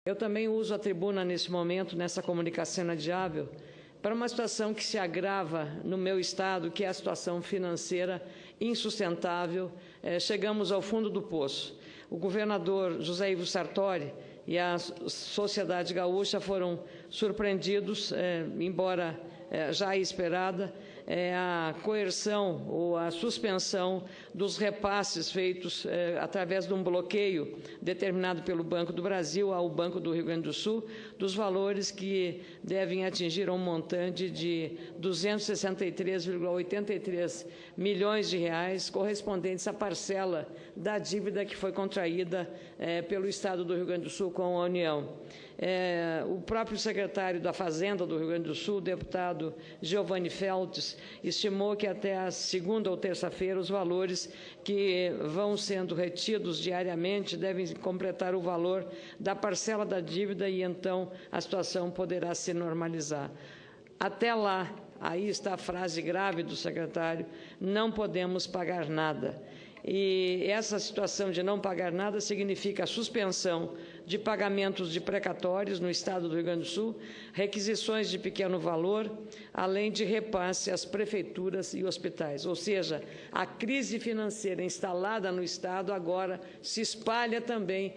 Eu também uso a tribuna nesse momento, nessa comunicação inadiável, para uma situação que se agrava no meu estado, que é a situação financeira insustentável. Chegamos ao fundo do poço. O governador José Ivo Sartori e a sociedade gaúcha foram surpreendidos, embora já esperada, a coerção ou a suspensão dos repasses feitos através de um bloqueio determinado pelo Banco do Brasil ao Banco do Rio Grande do Sul, dos valores que devem atingir um montante de 263,83 milhões de reais, correspondentes à parcela da dívida que foi contraída pelo Estado do Rio Grande do Sul com a União. O próprio secretário da Fazenda do Rio Grande do Sul, deputado Giovanni Feltes, estimou que até a segunda ou terça-feira os valores que vão sendo retidos diariamente devem completar o valor da parcela da dívida e então a situação poderá se normalizar. Até lá, aí está a frase grave do secretário, não podemos pagar nada. E essa situação de não pagar nada significa a suspensão de pagamentos de precatórios no Estado do Rio Grande do Sul, requisições de pequeno valor, além de repasse às prefeituras e hospitais. Ou seja, a crise financeira instalada no Estado agora se espalha também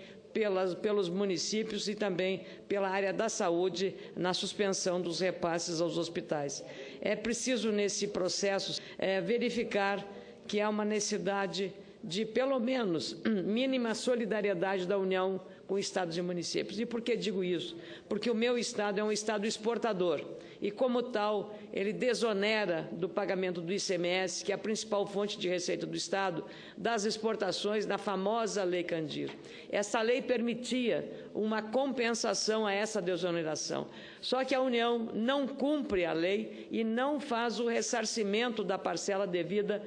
pelos municípios e também pela área da saúde na suspensão dos repasses aos hospitais. É preciso, nesse processo, verificar que há uma necessidade de, pelo menos, mínima solidariedade da União com estados e municípios. E por que digo isso? Porque o meu estado é um estado exportador e, como tal, ele desonera do pagamento do ICMS, que é a principal fonte de receita do estado, das exportações da famosa Lei Candir. Essa lei permitia uma compensação a essa desoneração. Só que a União não cumpre a lei e não faz o ressarcimento da parcela devida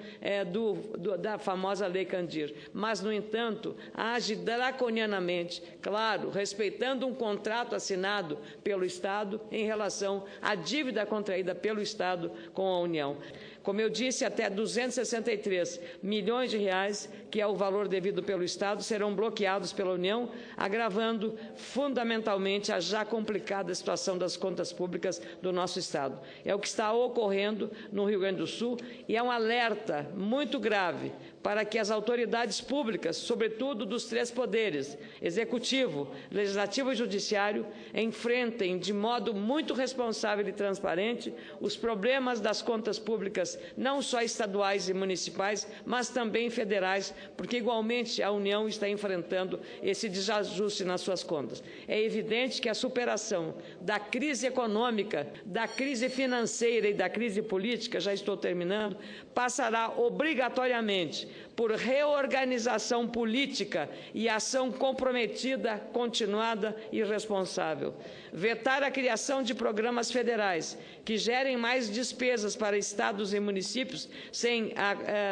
da famosa Lei Candir. Mas, no entanto, age draconianamente, claro, respeitando um contrato assinado pelo Estado em relação à dívida contraída pelo Estado com a União. Como eu disse, até 263 milhões de reais, que é o valor devido pelo Estado, serão bloqueados pela União, agravando fundamentalmente a já complicada situação das contas públicas do nosso Estado. É o que está ocorrendo no Rio Grande do Sul e é um alerta muito grave para que as autoridades públicas, sobretudo dos três poderes, Executivo, Legislativo e Judiciário, enfrentem de modo muito responsável e transparente os problemas das contas públicas, não só estaduais e municipais, mas também federais, porque igualmente a União está enfrentando esse desajuste nas suas contas. É evidente que a superação da crise econômica, da crise financeira e da crise política, já estou terminando, passará obrigatoriamente por reorganização política e ação comprometida, continuada e responsável. Vetar a criação de programas federais que gerem mais despesas para estados e municípios, sem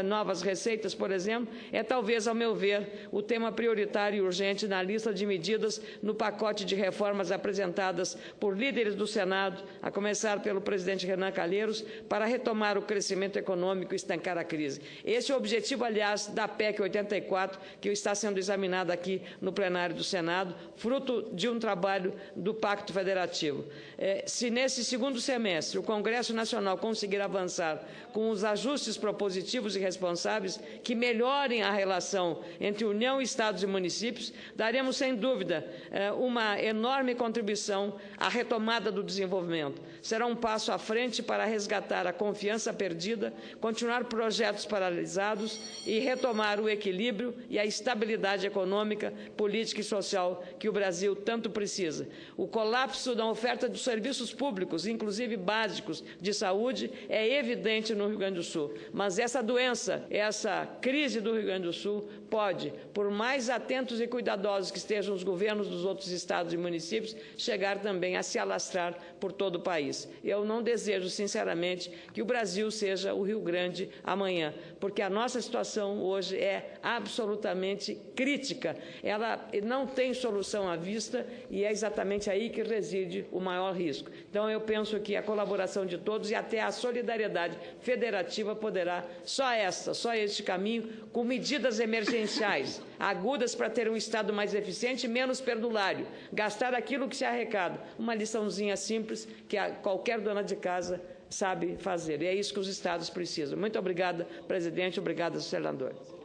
novas receitas, por exemplo, é talvez, ao meu ver, o tema prioritário e urgente na lista de medidas no pacote de reformas apresentadas por líderes do Senado, a começar pelo presidente Renan Calheiros, para retomar o crescimento econômico e estancar a crise. Esse é o objetivo, aliás, da PEC 84, que está sendo examinada aqui no plenário do Senado, fruto de um trabalho do Pacto Federativo. Se nesse segundo semestre o Congresso Nacional conseguir avançar com os ajustes propositivos e responsáveis que melhorem a relação entre União, Estados e municípios, daremos, sem dúvida, uma enorme contribuição à retomada do desenvolvimento. Será um passo à frente para resgatar a confiança perdida, continuar projetos paralisados e retomar o equilíbrio e a estabilidade econômica, política e social que o Brasil tanto precisa. O colapso da oferta de serviços públicos, inclusive básicos de saúde, é evidente no Rio Grande do Sul. Mas essa doença, essa crise do Rio Grande do Sul pode, por mais atentos e cuidadosos que estejam os governos dos outros estados e municípios, chegar também a se alastrar por todo o país. Eu não desejo, sinceramente, que o Brasil seja o Rio Grande amanhã, porque a nossa situação hoje é absolutamente crítica. Ela não tem solução à vista e é exatamente aí que reside o maior risco. Então, eu penso que a colaboração de todos e até a solidariedade federativa poderá, só este caminho, com medidas emergenciais essenciais, agudas para ter um Estado mais eficiente e menos perdulário. Gastar aquilo que se arrecada. Uma liçãozinha simples que qualquer dona de casa sabe fazer. E é isso que os Estados precisam. Muito obrigada, presidente. Obrigada, senadores.